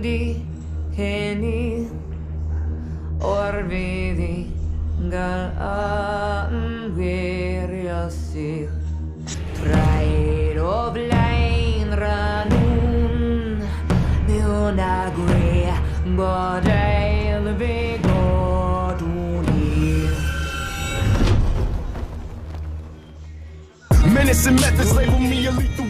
di heni orvidi galan veriasi pride of line ranun neonagre godel begoduni Menace and methods label me a lethal